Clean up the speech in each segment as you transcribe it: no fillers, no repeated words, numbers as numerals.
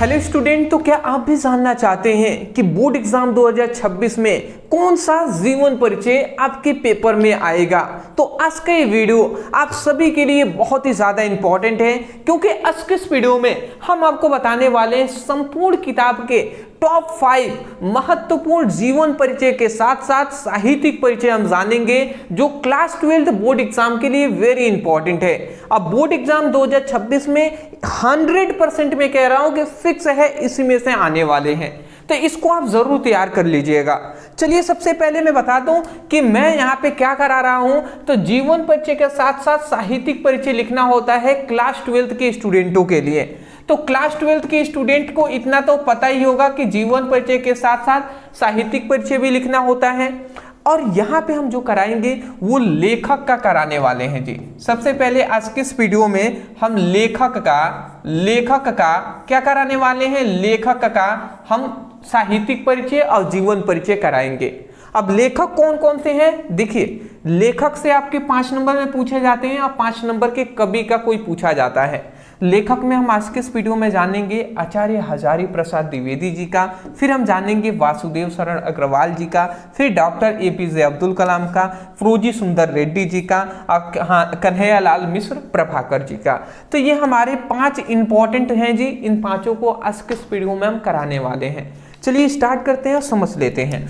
Hello student, तो क्या आप भी जानना चाहते हैं कि बोर्ड एग्जाम 2026 में कौन सा जीवन परिचय आपके पेपर में आएगा? तो आज का ये वीडियो आप सभी के लिए बहुत ही ज्यादा इंपॉर्टेंट है, क्योंकि आज के इस वीडियो में हम आपको बताने वाले हैं संपूर्ण किताब के टॉप 5 महत्वपूर्ण जीवन परिचय के साथ साथ साहित्यिक परिचय हम जानेंगे, जो क्लास 12 बोर्ड एग्जाम के लिए वेरी इंपॉर्टेंट है। अब बोर्ड एग्जाम 2026 में 100% में कह रहा हूं कि फिक्स है, इसी में से आने वाले हैं, तो इसको आप जरूर तैयार कर लीजिएगा। चलिए सबसे पहले मैं बता दूं कि मैं यहाँ पे क्या करा रहा हूं। तो जीवन परिचय के साथ साथ साहित्यिक परिचय लिखना होता है क्लास 12 के स्टूडेंटों के लिए। तो क्लास 12 के स्टूडेंट को इतना तो पता ही होगा कि जीवन परिचय के साथ साथ साहित्यिक परिचय भी लिखना होता है। और यहाँ पे हम जो कराएंगे वो लेखक का कराने वाले हैं जी। सबसे पहले आज के इस वीडियो में हम लेखक का क्या कराने वाले हैं, लेखक का हम साहित्यिक परिचय और जीवन परिचय कराएंगे। अब लेखक कौन कौन से हैं देखिए, लेखक से आपके 5 नंबर में पूछे जाते हैं और 5 नंबर के कवि का कोई पूछा जाता है। लेखक में हम आज के इस वीडियो में जानेंगे आचार्य हजारी प्रसाद द्विवेदी जी का, फिर हम जानेंगे वासुदेव शरण अग्रवाल जी का, फिर डॉक्टर एपीजे अब्दुल कलाम का, फिरोजी सुंदर रेड्डी जी का, कन्हैयालाल मिश्र प्रभाकर जी का। तो ये हमारे 5 इंपॉर्टेंट हैं जी। इन पांचों को आज के इस वीडियो में हम कराने वाले हैं। चलिए स्टार्ट करते हैं और समझ लेते हैं।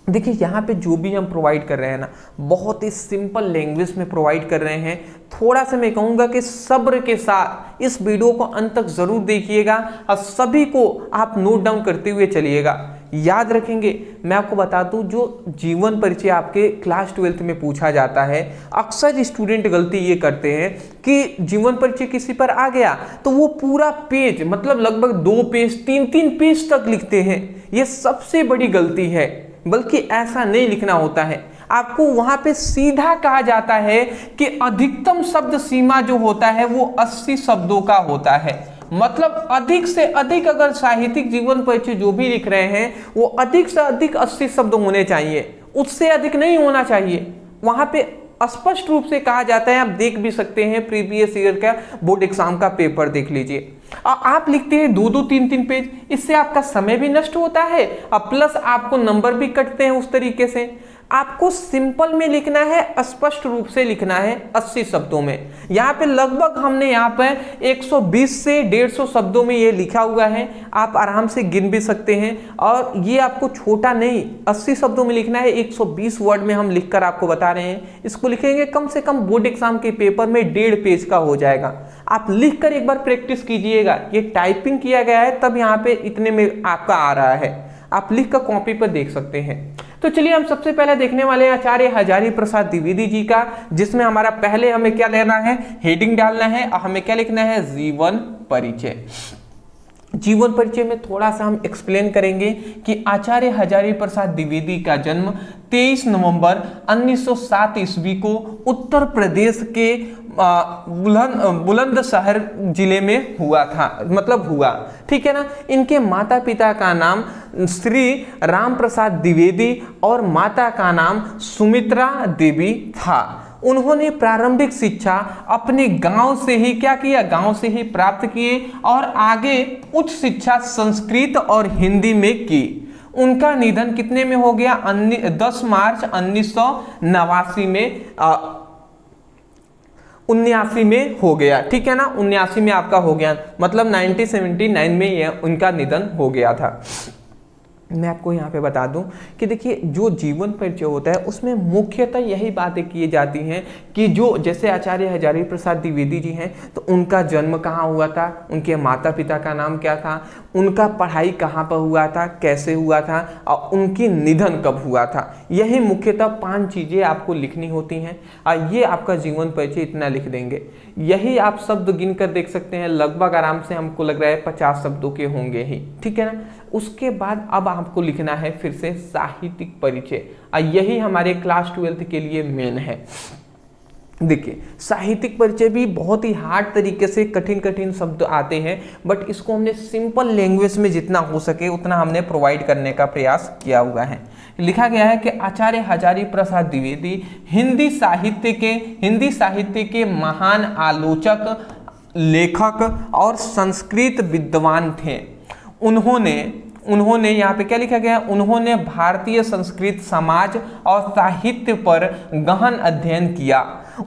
देखिए यहाँ पे जो भी हम प्रोवाइड कर रहे हैं ना, बहुत ही सिंपल लैंग्वेज में प्रोवाइड कर रहे हैं। थोड़ा सा मैं कहूँगा कि सब्र के साथ इस वीडियो को अंत तक जरूर देखिएगा और सभी को आप नोट डाउन करते हुए चलिएगा। याद रखेंगे, मैं आपको बता दूं, जो जीवन परिचय आपके क्लास 12 में पूछा जाता है, अक्सर स्टूडेंट गलती ये करते हैं कि जीवन परिचय किसी पर आ गया तो वो पूरा पेज, मतलब लगभग 2 पेज 3-3 पेज तक लिखते हैं। ये सबसे बड़ी गलती है, बल्कि ऐसा नहीं लिखना होता है। आपको वहां पे सीधा कहा जाता है कि अधिकतम शब्द सीमा जो होता है वो 80 शब्दों का होता है। मतलब अधिक से अधिक अगर साहित्यिक जीवन परिचय जो भी लिख रहे हैं वो अधिक से अधिक 80 शब्द होने चाहिए, उससे अधिक नहीं होना चाहिए। वहां पे स्पष्ट रूप से कहा जाता है, आप देख भी सकते हैं प्रीवियस ईयर का बोर्ड एग्जाम का पेपर देख लीजिए। आप लिखते हैं 2-2 3-3 पेज, इससे आपका समय भी नष्ट होता है और प्लस आपको नंबर भी कटते हैं उस तरीके से। आपको सिंपल में लिखना है, स्पष्ट रूप से लिखना है 80 शब्दों में। यहाँ पे लगभग हमने यहाँ पे 120 से 150 शब्दों में ये लिखा हुआ है, आप आराम से गिन भी सकते हैं। और ये आपको छोटा नहीं, 80 शब्दों में लिखना है, 120 वर्ड में हम लिखकर आपको बता रहे हैं। इसको लिखेंगे कम से कम बोर्ड एग्जाम के पेपर में 1.5 पेज का हो जाएगा। आप लिखकर एक बार प्रैक्टिस कीजिएगा। ये टाइपिंग किया गया है तब यहाँ पे इतने में आपका आ रहा है, आप लिख कर कॉपी पर देख सकते हैं। तो चलिए हम सबसे पहले देखने वाले हैं आचार्य हजारी प्रसाद द्विवेदी जी का, जिसमें हमारा पहले हमें क्या लेना है, हेडिंग डालना है और हमें क्या लिखना है, जीवन परिचय। जीवन परिचय में थोड़ा सा हम एक्सप्लेन करेंगे कि आचार्य हजारी प्रसाद द्विवेदी का जन्म 23 नवंबर 1907 ईस्वी को उत्तर प्रदेश के बुलंदशहर जिले में हुआ था, मतलब हुआ, ठीक है ना। इनके माता पिता का नाम श्री राम प्रसाद द्विवेदी और माता का नाम सुमित्रा देवी था। उन्होंने प्रारंभिक शिक्षा अपने गांव से ही क्या किया, गांव से ही प्राप्त किए और आगे उच्च शिक्षा संस्कृत और हिंदी में की। उनका निधन कितने में हो गया, 10 मार्च 1989 में 79 में हो गया, ठीक है ना। 79 में आपका हो गया, मतलब 1979 में यह उनका निधन हो गया था। मैं आपको यहाँ पे बता दूं कि देखिए जो जीवन परिचय होता है उसमें मुख्यतः यही बातें की जाती हैं कि जो जैसे आचार्य हजारी प्रसाद द्विवेदी जी हैं तो उनका जन्म कहाँ हुआ था, उनके माता पिता का नाम क्या था, उनका पढ़ाई कहाँ पर हुआ था, कैसे हुआ था और उनकी निधन कब हुआ था। यही मुख्यतः 5 चीज़ें आपको लिखनी होती हैं और ये आपका जीवन परिचय इतना लिख देंगे। यही आप शब्द गिन कर देख सकते हैं, लगभग आराम से हमको लग रहा है 50 शब्दों के होंगे ही, ठीक है ना। उसके बाद अब आपको लिखना है फिर से साहित्यिक परिचय, और यही हमारे क्लास 12 के लिए मेन है। देखिए साहित्यिक परिचय भी बहुत ही हार्ड तरीके से कठिन शब्द आते हैं, बट इसको हमने सिंपल लैंग्वेज में जितना हो सके उतना हमने प्रोवाइड करने का प्रयास किया हुआ है। लिखा गया है कि आचार्य हजारी प्रसाद द्विवेदी हिंदी साहित्य के महान आलोचक, लेखक और संस्कृत विद्वान थे। उन्होंने यहाँ पे क्या लिखा गया, उन्होंने भारतीय संस्कृत, समाज और साहित्य पर गहन अध्ययन किया।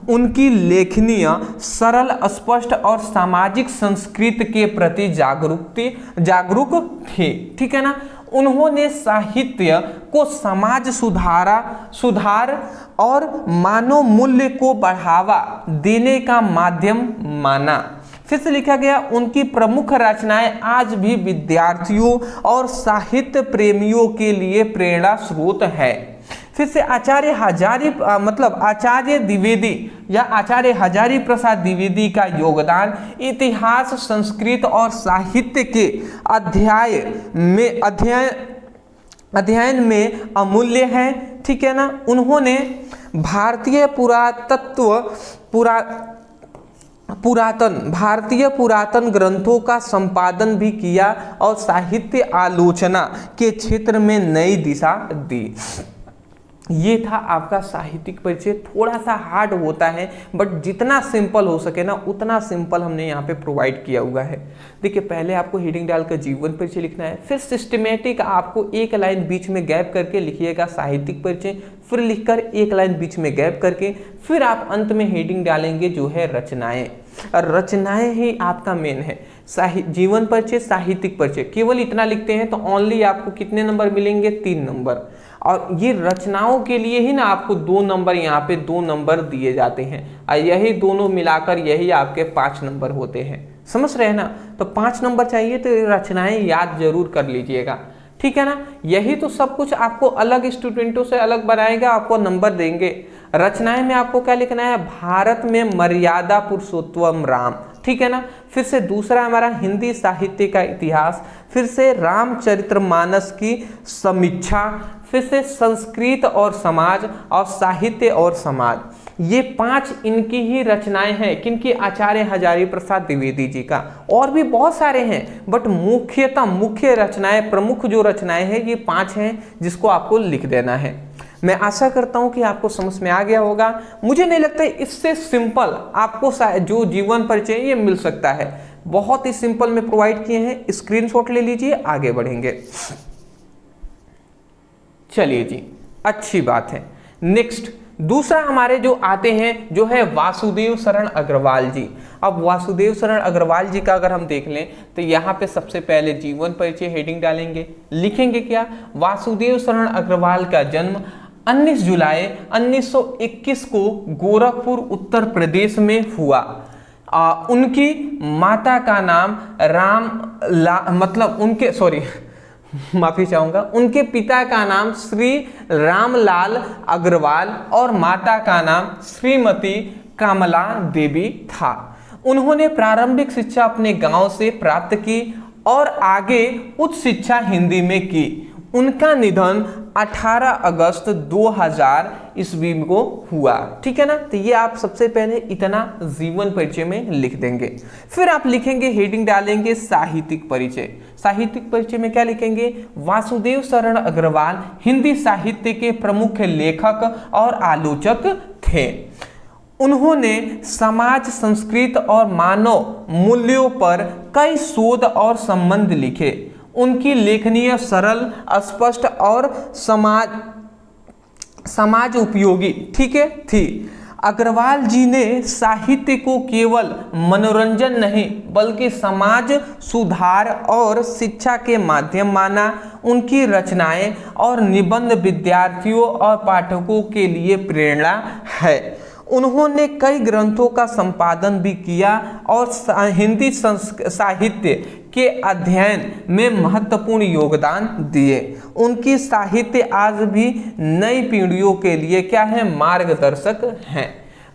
उनकी लेखनीय सरल, स्पष्ट और सामाजिक संस्कृत के प्रति जागरूक थी। ठीक है ना। उन्होंने साहित्य को समाज सुधार और मानव मूल्य को बढ़ावा देने का माध्यम माना। फिर से लिखा गया, उनकी प्रमुख रचनाएं आज भी विद्यार्थियों और साहित्य प्रेमियों के लिए प्रेरणा स्रोत है। फिर से आचार्य द्विवेदी या आचार्य हजारी प्रसाद द्विवेदी का योगदान इतिहास, संस्कृत और साहित्य के अध्ययन में अमूल्य है। ठीक है ना। उन्होंने भारतीय पुरातन ग्रंथों का संपादन भी किया और साहित्य आलोचना के क्षेत्र में नई दिशा दी। ये था आपका साहित्यिक परिचय। थोड़ा सा हार्ड होता है, बट जितना सिंपल हो सके ना उतना सिंपल हमने यहाँ पे प्रोवाइड किया हुआ है। देखिए, पहले आपको हेडिंग डालकर जीवन परिचय लिखना है, फिर सिस्टमेटिक आपको एक लाइन बीच में गैप करके लिखिएगा साहित्यिक परिचय, फिर लिखकर एक लाइन बीच में गैप करके फिर आप अंत में हेडिंग डालेंगे जो है रचनाएं। रचनाएं ही आपका मेन है। जीवन परिचय, साहित्यिक परिचय केवल इतना लिखते हैं तो ओनली आपको कितने नंबर मिलेंगे, 3 नंबर। और ये रचनाओं के लिए ही ना आपको 2 नंबर, यहाँ पे 2 नंबर दिए जाते हैं और यही दोनों मिलाकर यही आपके 5 नंबर होते हैं। समझ रहे हैं ना। तो 5 नंबर चाहिए तो रचनाएं याद जरूर कर लीजिएगा। ठीक है ना। यही तो सब कुछ आपको अलग स्टूडेंटों से अलग बनाएगा, आपको नंबर देंगे। रचनाएं में आपको क्या लिखना है, भारत में मर्यादा पुरुषोत्तम राम। ठीक है ना। फिर से दूसरा हमारा हिंदी साहित्य का इतिहास, फिर से रामचरितमानस की समीक्षा, फिर से संस्कृत और समाज और साहित्य और समाज। ये 5 इनकी ही रचनाएं हैं। किनकी, आचार्य हजारी प्रसाद द्विवेदी जी का। और भी बहुत सारे हैं, बट मुख्य रचनाएं, प्रमुख जो रचनाएं हैं ये 5 हैं जिसको आपको लिख देना है। मैं आशा करता हूं कि आपको समझ में आ गया होगा। मुझे नहीं लगता इससे सिंपल आपको जो जीवन परिचय ये मिल सकता है। बहुत ही सिंपल में प्रोवाइड किए हैं, स्क्रीनशॉट ले लीजिए, आगे बढ़ेंगे। चलिए जी, अच्छी बात है। नेक्स्ट दूसरा हमारे जो आते हैं जो है वासुदेव शरण अग्रवाल जी। अब वासुदेव शरण अग्रवाल जी का अगर हम देख लें तो यहाँ पे सबसे पहले जीवन परिचय हेडिंग डालेंगे, लिखेंगे क्या, वासुदेव शरण अग्रवाल का जन्म 19 जुलाई 1921 को गोरखपुर उत्तर प्रदेश में हुआ। उनकी माता का नाम माफी चाहूंगा, उनके पिता का नाम श्री रामलाल अग्रवाल और माता का नाम श्रीमती कमला देवी था। उन्होंने प्रारंभिक शिक्षा अपने गांव से प्राप्त की और आगे उच्च शिक्षा हिंदी में की। उनका निधन 18 अगस्त 2000 ईस्वी को हुआ। ठीक है ना। तो ये आप सबसे पहले इतना जीवन परिचय में लिख देंगे। फिर आप लिखेंगे, हेडिंग डालेंगे साहित्यिक परिचय। साहित्यिक परिचय में क्या लिखेंगे, वासुदेव शरण अग्रवाल हिंदी साहित्य के प्रमुख लेखक और आलोचक थे। उन्होंने समाज, संस्कृत और मानव मूल्यों पर कई शोध और संबंध लिखे। उनकी लेखनीय सरल, स्पष्ट और समाज उपयोगी ठीक है थी। अग्रवाल जी ने साहित्य को केवल मनोरंजन नहीं बल्कि समाज सुधार और शिक्षा के माध्यम माना। उनकी रचनाएं और निबंध विद्यार्थियों और पाठकों के लिए प्रेरणा है। उन्होंने कई ग्रंथों का संपादन भी किया और हिंदी साहित्य के अध्ययन में महत्वपूर्ण योगदान दिए। उनकी साहित्य आज भी नई पीढ़ियों के लिए क्या है, मार्गदर्शक हैं।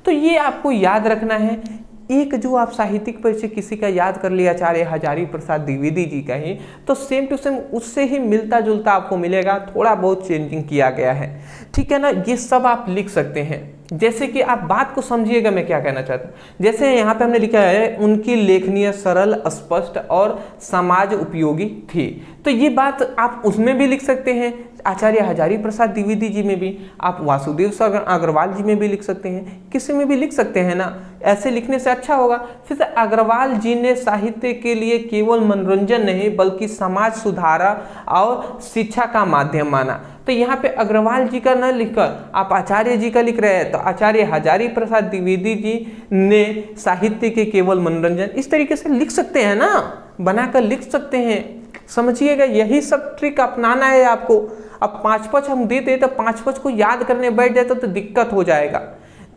तो ये आपको याद रखना है। एक जो आप साहित्यिक परिचय किसी का याद कर लिया, आचार्य हजारी प्रसाद द्विवेदी जी का ही, तो सेम टू सेम उससे ही मिलता जुलता आपको मिलेगा, थोड़ा बहुत चेंजिंग किया गया है। ठीक है ना। ये सब आप लिख सकते हैं। जैसे कि आप बात को समझिएगा मैं क्या कहना चाहता हूँ। जैसे यहाँ पे हमने लिखा है उनकी लेखनीय सरल, स्पष्ट और समाज उपयोगी थी, तो ये बात आप उसमें भी लिख सकते हैं। आचार्य हजारी प्रसाद द्विवेदी जी में भी, आप वासुदेव सागर अग्रवाल जी में भी लिख सकते हैं, किसी में भी लिख सकते हैं ना, ऐसे लिखने से अच्छा होगा। फिर अग्रवाल जी ने साहित्य के लिए केवल मनोरंजन नहीं बल्कि समाज सुधारा और शिक्षा का माध्यम माना। तो यहाँ पे अग्रवाल जी का न लिखकर आप आचार्य जी का लिख रहे हैं, तो आचार्य हजारी प्रसाद द्विवेदी जी ने साहित्य के केवल मनोरंजन, इस तरीके से लिख सकते हैं ना, बनाकर लिख सकते हैं। समझिएगा, यही सब ट्रिक अपनाना है आपको। अब 5-5 हम देते तो 5-5 को याद करने बैठ जाए तो दिक्कत हो जाएगा।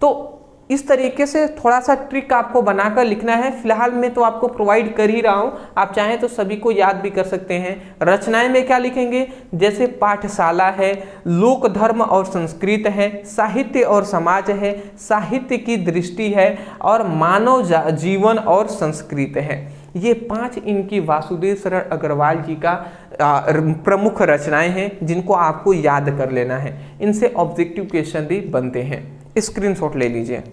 तो इस तरीके से थोड़ा सा ट्रिक आपको बनाकर लिखना है। फिलहाल मैं तो आपको प्रोवाइड कर ही रहा हूँ, आप चाहें तो सभी को याद भी कर सकते हैं। रचनाएं में क्या लिखेंगे, जैसे पाठशाला है, लोक धर्म और संस्कृत है, साहित्य और समाज है, साहित्य की दृष्टि है और मानव जीवन और संस्कृत है। ये 5 इनकी वासुदेव शरण अग्रवाल जी का प्रमुख रचनाएं हैं जिनको आपको याद कर लेना है। इनसे ऑब्जेक्टिव क्वेश्चन भी बनते हैं, स्क्रीनशॉट ले लीजिए।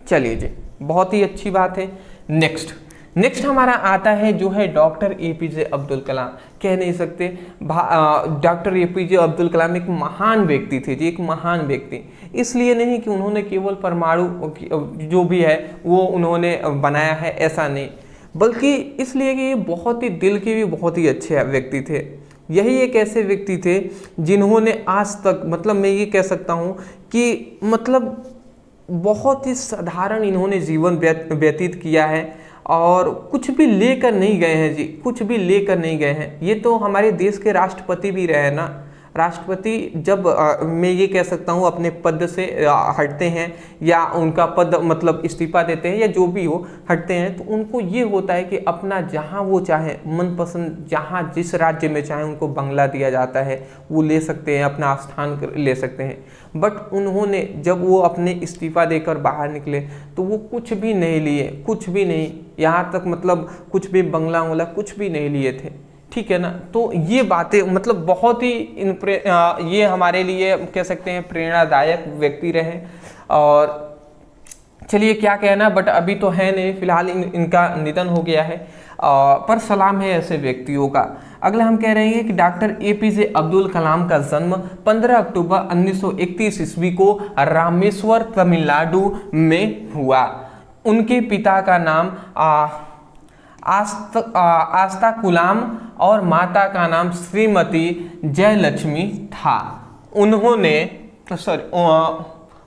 चलिए जी, बहुत ही अच्छी बात है। नेक्स्ट हमारा आता है जो है डॉक्टर एपीजे अब्दुल कलाम। कह नहीं सकते, डॉक्टर एपीजे अब्दुल कलाम एक महान व्यक्ति थे जी, एक महान व्यक्ति। इसलिए नहीं कि उन्होंने केवल परमाणु जो भी है वो उन्होंने बनाया है, ऐसा नहीं, बल्कि इसलिए कि ये बहुत ही दिल के भी बहुत ही अच्छे व्यक्ति थे। यही एक ऐसे व्यक्ति थे जिन्होंने आज तक, मतलब मैं ये कह सकता हूँ कि मतलब बहुत ही साधारण इन्होंने जीवन व्यतीत किया है और कुछ भी लेकर नहीं गए हैं जी, कुछ भी लेकर नहीं गए हैं। ये तो हमारे देश के राष्ट्रपति भी रहे ना। राष्ट्रपति जब मैं ये कह सकता हूँ अपने पद से हटते हैं या उनका पद मतलब इस्तीफा देते हैं या जो भी हो हटते हैं, तो उनको ये होता है कि अपना जहाँ वो चाहे मनपसंद, जहाँ जिस राज्य में चाहे उनको बंगला दिया जाता है, वो ले सकते हैं, अपना स्थान ले सकते हैं। बट उन्होंने जब वो अपने इस्तीफा देकर बाहर निकले तो वो कुछ भी नहीं लिए, कुछ भी नहीं, यहाँ तक मतलब कुछ भी बंगला वंगला कुछ भी नहीं लिए थे, ठीक है ना। तो ये बातें मतलब बहुत ही ये हमारे लिए कह सकते हैं प्रेरणादायक व्यक्ति रहे। और चलिए क्या कहना, बट अभी तो है नहीं, फिलहाल इनका निधन हो गया है, पर सलाम है ऐसे व्यक्तियों का। अगला हम कह रहे हैं कि डॉक्टर एपीजे अब्दुल कलाम का जन्म 15 अक्टूबर 1931 ईस्वी को रामेश्वर तमिलनाडु में हुआ। उनके पिता का नाम आस्था कुलाम और माता का नाम श्रीमती जयलक्ष्मी था।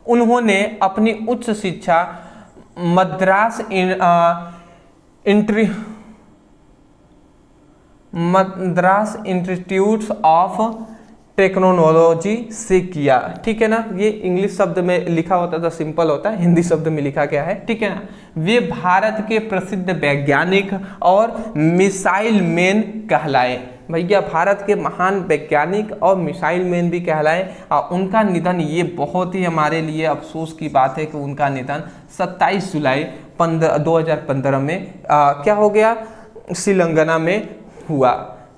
उन्होंने अपनी उच्च शिक्षा मद्रास इंस्टीट्यूट ऑफ टेक्नोलॉजी से किया, ठीक है ना। ये इंग्लिश शब्द में लिखा होता तो सिंपल होता है, हिंदी शब्द में लिखा गया है, ठीक है ना। वे भारत के प्रसिद्ध वैज्ञानिक और मिसाइल मैन कहलाए। भैया भारत के महान वैज्ञानिक और मिसाइल मैन भी कहलाए। उनका निधन, ये बहुत ही हमारे लिए अफसोस की बात है कि उनका निधन 27 जुलाई 2015 में क्या हो गया, श्रीलंका में हुआ।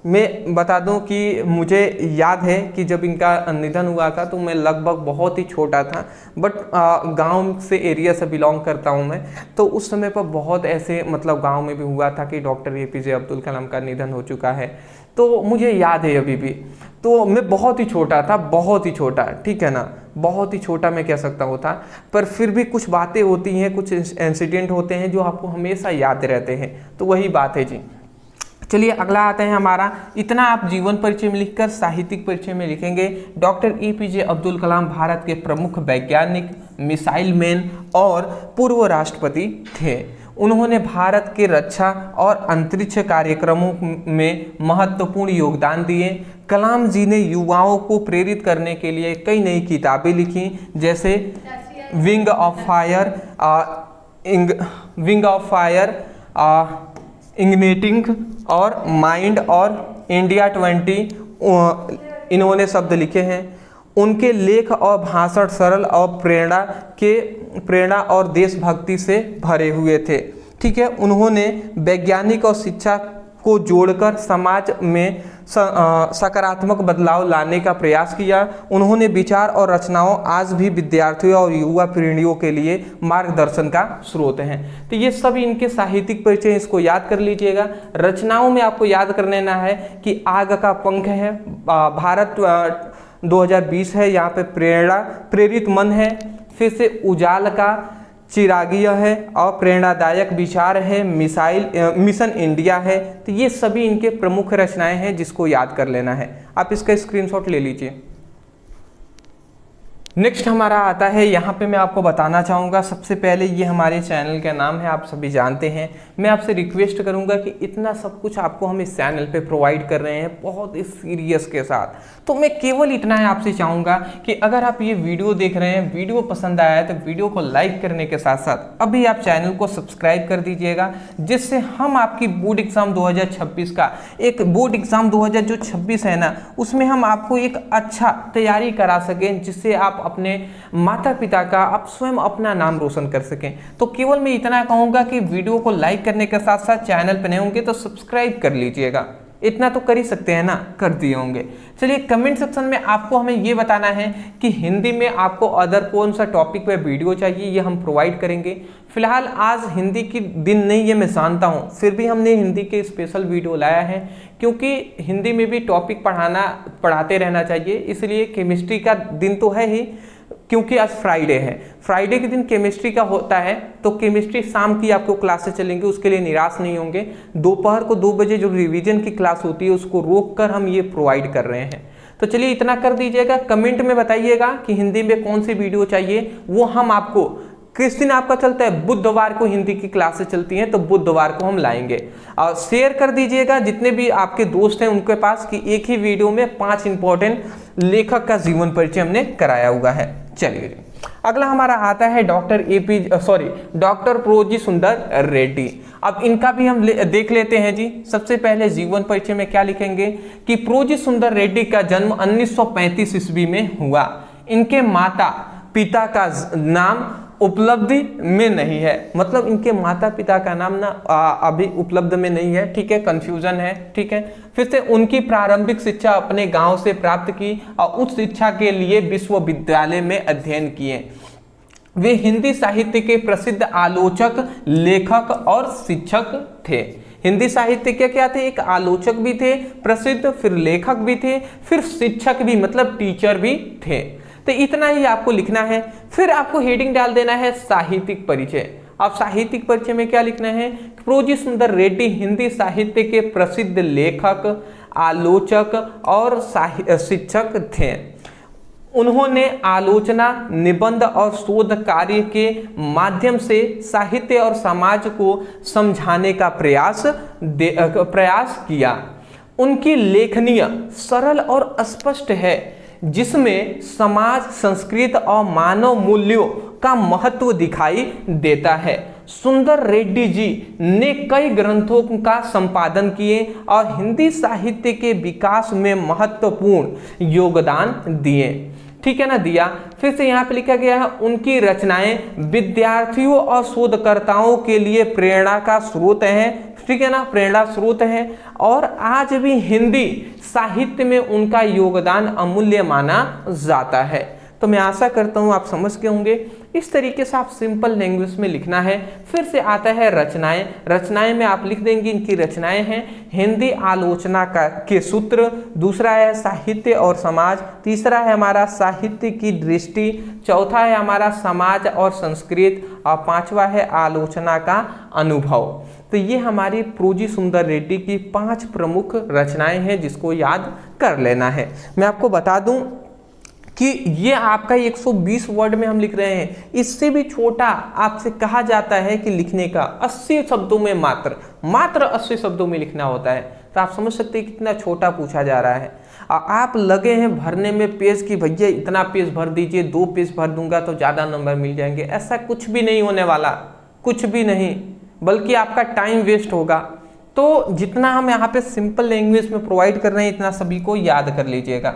मैं बता दूं कि मुझे याद है कि जब इनका निधन हुआ था तो मैं लगभग बहुत ही छोटा था, बट गांव से एरिया से बिलोंग करता हूं मैं, तो उस समय पर बहुत ऐसे मतलब गांव में भी हुआ था कि डॉक्टर एपीजे अब्दुल कलाम का निधन हो चुका है, तो मुझे याद है अभी भी। तो मैं बहुत ही छोटा था, बहुत ही छोटा, ठीक है ना, बहुत ही छोटा मैं कह सकता हूँ था, पर फिर भी कुछ बातें होती हैं, कुछ इंसिडेंट होते हैं जो आपको हमेशा याद रहते हैं, तो वही बात है जी। चलिए अगला आता है हमारा, इतना आप जीवन परिचय में लिखकर साहित्यिक परिचय में लिखेंगे। डॉक्टर एपीजे अब्दुल कलाम भारत के प्रमुख वैज्ञानिक, मिसाइल मैन और पूर्व राष्ट्रपति थे। उन्होंने भारत के रक्षा और अंतरिक्ष कार्यक्रमों में महत्वपूर्ण योगदान दिए। कलाम जी ने युवाओं को प्रेरित करने के लिए कई नई किताबें लिखी, जैसे विंग ऑफ फायर, इग्निटिंग और माइंड और इंडिया 20 इन्होंने शब्द लिखे हैं। उनके लेख और भाषण सरल और प्रेरणा और देशभक्ति से भरे हुए थे, ठीक है। उन्होंने वैज्ञानिक और शिक्षा को जोड़कर समाज में सकारात्मक बदलाव लाने का प्रयास किया। उन्होंने विचार और रचनाओं आज भी विद्यार्थियों और युवा पीढ़ियों के लिए मार्गदर्शन का स्रोत हैं। तो ये सभी इनके साहित्यिक परिचय, इसको याद कर लीजिएगा। रचनाओं में आपको याद कर लेना है कि आग का पंख है, भारत 2020 है, यहाँ पे प्रेरणा प्रेरित मन है, फिर से उजाल का चिरागिया है और प्रेरणादायक विचार है, मिशन इंडिया है। तो ये सभी इनके प्रमुख रचनाएं हैं जिसको याद कर लेना है। आप इसका स्क्रीनशॉट ले लीजिए। नेक्स्ट हमारा आता है, यहाँ पे मैं आपको बताना चाहूँगा, सबसे पहले ये हमारे चैनल का नाम है, आप सभी जानते हैं। मैं आपसे रिक्वेस्ट करूँगा कि इतना सब कुछ आपको हम इस चैनल पे प्रोवाइड कर रहे हैं बहुत ही सीरियस के साथ, तो मैं केवल इतना है आपसे चाहूँगा कि अगर आप ये वीडियो देख रहे हैं, वीडियो पसंद आया है तो वीडियो को लाइक करने के साथ साथ अभी आप चैनल को सब्सक्राइब कर दीजिएगा, जिससे हम आपकी बोर्ड एग्जाम 2026 का एक बोर्ड एग्जाम 2026 है ना, उसमें हम आपको एक अच्छा तैयारी करा सकें, जिससे आप अपने माता पिता का, आप स्वयं अपना नाम रोशन कर सकें। तो केवल मैं इतना कहूंगा कि वीडियो को लाइक करने के साथ साथ चैनल पर नए होंगे तो सब्सक्राइब कर लीजिएगा। इतना तो कर ही सकते हैं ना, कर दिए होंगे। चलिए कमेंट सेक्शन में आपको हमें ये बताना है कि हिंदी में आपको अदर कौन सा टॉपिक पे वीडियो चाहिए, ये हम प्रोवाइड करेंगे। फिलहाल आज हिंदी की दिन नहीं है, मैं जानता हूँ, फिर भी हमने हिंदी के स्पेशल वीडियो लाया है, क्योंकि हिंदी में भी टॉपिक पढ़ाते रहना चाहिए। इसलिए केमिस्ट्री का दिन तो है ही, क्योंकि आज फ्राइडे है, फ्राइडे के दिन केमिस्ट्री का होता है, तो केमिस्ट्री शाम की आपको क्लासेस चलेंगे, उसके लिए निराश नहीं होंगे। दोपहर को 2 बजे जो रिवीजन की क्लास होती है उसको रोककर हम ये प्रोवाइड कर रहे हैं। तो चलिए इतना कर दीजिएगा, कमेंट में बताइएगा कि हिंदी में कौन सी वीडियो चाहिए, वो हम आपको, किस दिन आपका चलता है, बुधवार को हिंदी की क्लासेस चलती हैं, तो बुधवार को हम लाएंगे। और शेयर कर दीजिएगा जितने भी आपके दोस्त हैं उनके पास, कि एक ही वीडियो में 5 इंपॉर्टेंट लेखक का जीवन परिचय हमने कराया हुआ है। चलिए अगला हमारा आता है डॉक्टर प्रोजी सुंदर रेड्डी। अब इनका भी हम देख लेते हैं जी। सबसे पहले जीवन परिचय में क्या लिखेंगे कि प्रोजी सुंदर रेड्डी का जन्म 1935 ईस्वी में हुआ। इनके माता पिता का नाम उपलब्धि में नहीं है, मतलब इनके माता पिता का नाम ना अभी उपलब्ध में नहीं है, ठीक है, कंफ्यूजन है, ठीक है। फिर से उनकी प्रारंभिक शिक्षा अपने गांव से प्राप्त की और उच्च शिक्षा के लिए विश्वविद्यालय में अध्ययन किए। वे हिंदी साहित्य के प्रसिद्ध आलोचक, लेखक और शिक्षक थे। हिंदी साहित्य के क्या थे, एक आलोचक भी थे प्रसिद्ध, फिर लेखक भी थे, फिर शिक्षक भी, मतलब टीचर भी थे। तो इतना ही आपको लिखना है। फिर आपको हेडिंग डाल देना है साहित्यिक परिचय। अब साहित्यिक परिचय में क्या लिखना है, प्रोजी सुंदर रेड्डी हिंदी साहित्य के प्रसिद्ध लेखक, आलोचक और शिक्षक थे। उन्होंने आलोचना, निबंध और शोध कार्य के माध्यम से साहित्य और समाज को समझाने का प्रयास किया। उनकी लेखनीय सरल और स्पष्ट है, जिसमें समाज, संस्कृति और मानव मूल्यों का महत्व दिखाई देता है। सुंदर रेड्डी जी ने कई ग्रंथों का संपादन किए और हिंदी साहित्य के विकास में महत्वपूर्ण योगदान दिए, ठीक है ना, दिया। फिर से यहाँ पे लिखा गया है उनकी रचनाएं विद्यार्थियों और शोधकर्ताओं के लिए प्रेरणा का स्रोत हैं, ठीक है ना, प्रेरणा स्रोत है। और आज भी हिंदी साहित्य में उनका योगदान अमूल्य माना जाता है। तो मैं आशा करता हूँ आप समझ गए होंगे। इस तरीके से आप सिंपल लैंग्वेज में लिखना है। फिर से आता है रचनाएं। रचनाएं में आप लिख देंगे इनकी रचनाएं हैं हिंदी आलोचना के सूत्र, दूसरा है साहित्य और समाज, तीसरा है हमारा साहित्य की दृष्टि, चौथा है हमारा समाज और संस्कृति, और पांचवा है आलोचना का अनुभव। तो ये हमारी प्रोजी सुंदर रेड्डी की 5 प्रमुख रचनाएं हैं जिसको याद कर लेना है। मैं आपको बता दूं कि ये आपका 120 वर्ड में हम लिख रहे हैं, इससे भी छोटा आपसे कहा जाता है कि लिखने का 80 शब्दों में मात्र 80 शब्दों में लिखना होता है। तो आप समझ सकते हैं कितना छोटा पूछा जा रहा है। आप लगे हैं भरने में पेज की भैया इतना पेज भर दीजिए, 2 पेज भर दूंगा तो ज़्यादा नंबर मिल जाएंगे। ऐसा कुछ भी नहीं होने वाला, कुछ भी नहीं, बल्कि आपका टाइम वेस्ट होगा। तो जितना हम यहाँ पे सिंपल लैंग्वेज में प्रोवाइड कर रहे हैं इतना सभी को याद कर लीजिएगा,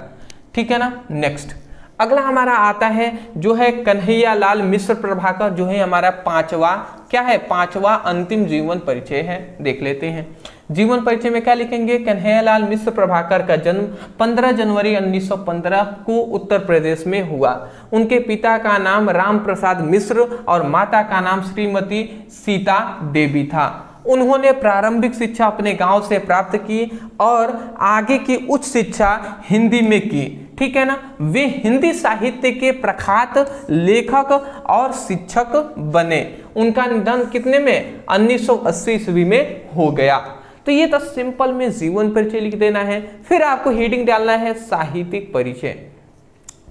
ठीक है ना। नेक्स्ट अगला हमारा आता है जो है कन्हैयालाल मिश्र प्रभाकर, जो है हमारा 5वां क्या है, 5वां अंतिम जीवन परिचय है। देख लेते हैं। जीवन परिचय में क्या लिखेंगे, कन्हैयालाल मिश्र प्रभाकर का जन्म 15 जनवरी 1915 को उत्तर प्रदेश में हुआ। उनके पिता का नाम राम प्रसाद मिश्र और माता का नाम श्रीमती सीता देवी था। उन्होंने प्रारंभिक शिक्षा अपने गांव से प्राप्त की और आगे की उच्च शिक्षा हिंदी में की, ठीक है ना। वे हिंदी साहित्य के प्रख्यात लेखक और शिक्षक बने। उनका निधन कितने में, 1980 ईस्वी में हो गया। तो ये तो सिंपल में जीवन परिचय लिख देना है। फिर आपको हेडिंग डालना है साहित्यिक परिचय।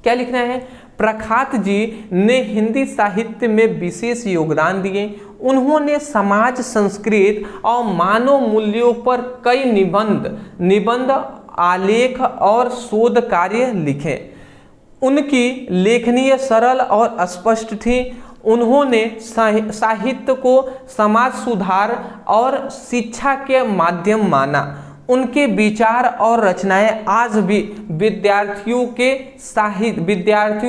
क्या लिखना है, प्रख्यात जी ने हिंदी साहित्य में विशेष योगदान दिए। उन्होंने समाज, संस्कृति और मानव मूल्यों पर कई निबंध, आलेख और शोध कार्य लिखे। उनकी लेखनी सरल और स्पष्ट थी। उन्होंने साहित्य को समाज सुधार और शिक्षा के माध्यम माना। उनके विचार और रचनाएं आज भी विद्यार्थियों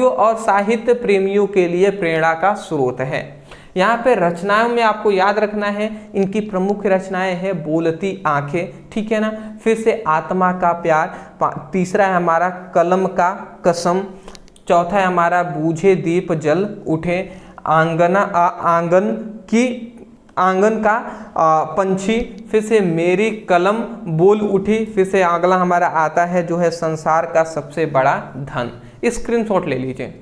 और साहित्य प्रेमियों के लिए प्रेरणा का स्रोत है। यहाँ पे रचनाओं में आपको याद रखना है, इनकी प्रमुख रचनाएं हैं बोलती आंखें, ठीक है ना। फिर से आत्मा का प्यार, तीसरा है हमारा कलम का कसम, चौथा है हमारा बूझे दीप जल उठे, आंगन का पंछी, फिर से मेरी कलम बोल उठी, फिर से अगला हमारा आता है जो है संसार का सबसे बड़ा धन। स्क्रीनशॉट ले लीजिए।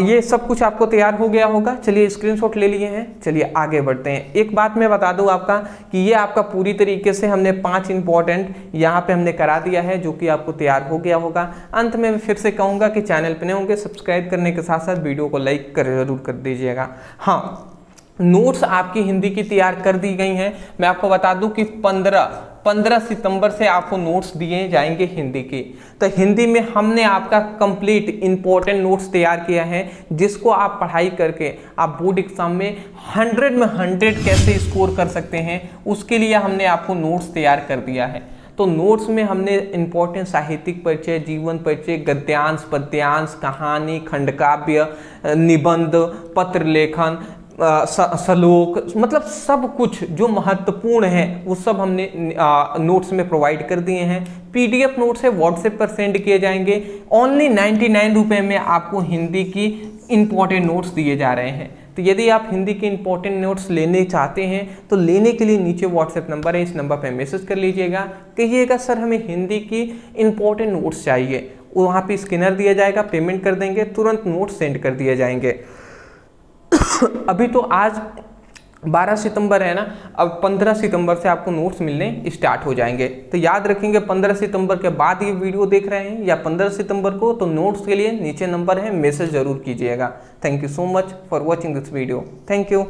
ये सब कुछ आपको तैयार हो गया होगा। चलिए स्क्रीनशॉट ले लिए हैं, चलिए आगे बढ़ते हैं। एक बात मैं बता दूं आपका कि ये आपका पूरी तरीके से हमने 5 इंपॉर्टेंट यहाँ पे हमने करा दिया है, जो कि आपको तैयार हो गया होगा। अंत में मैं फिर से कहूँगा कि चैनल पर नए होंगे सब्सक्राइब करने के साथ साथ वीडियो को लाइक जरूर कर दीजिएगा। हाँ, नोट्स आपकी हिंदी की तैयार कर दी गई हैं। मैं आपको बता दूं कि 15 सितंबर से आपको नोट्स दिए जाएंगे हिंदी की। तो हिंदी में हमने आपका कंप्लीट इंपॉर्टेंट नोट्स तैयार किया है, जिसको आप पढ़ाई करके आप बोर्ड एग्जाम में 100 में 100 कैसे स्कोर कर सकते हैं, उसके लिए हमने आपको नोट्स तैयार कर दिया है। तो नोट्स में हमने इंपॉर्टेंट साहित्यिक परिचय, जीवन परिचय, गद्यांश, पद्यांश, कहानी, खंडकाव्य, निबंध, पत्र लेखन, श्लोक, मतलब सब कुछ जो महत्वपूर्ण है वो सब हमने नोट्स में प्रोवाइड कर दिए हैं। पीडीएफ नोट्स है व्हाट्सएप पर सेंड किए जाएंगे। ओनली 99 रुपये में आपको हिंदी की इंपॉर्टेंट नोट्स दिए जा रहे हैं। तो यदि आप हिंदी के इंपॉर्टेंट नोट्स लेने चाहते हैं तो लेने के लिए नीचे व्हाट्सएप नंबर है, इस नंबर पर मैसेज कर लीजिएगा, कहिएगा सर हमें हिंदी की इंपॉर्टेंट नोट्स चाहिए। वहाँ पे स्कैनर दिया जाएगा, पेमेंट कर देंगे, तुरंत नोट्स सेंड कर दिए जाएंगे। अभी तो आज 12 सितंबर है ना, अब 15 सितंबर से आपको नोट्स मिलने स्टार्ट हो जाएंगे। तो याद रखेंगे 15 सितंबर के बाद ये वीडियो देख रहे हैं या 15 सितंबर को, तो नोट्स के लिए नीचे नंबर है, मैसेज जरूर कीजिएगा। Thank you so much for watching this video. Thank you.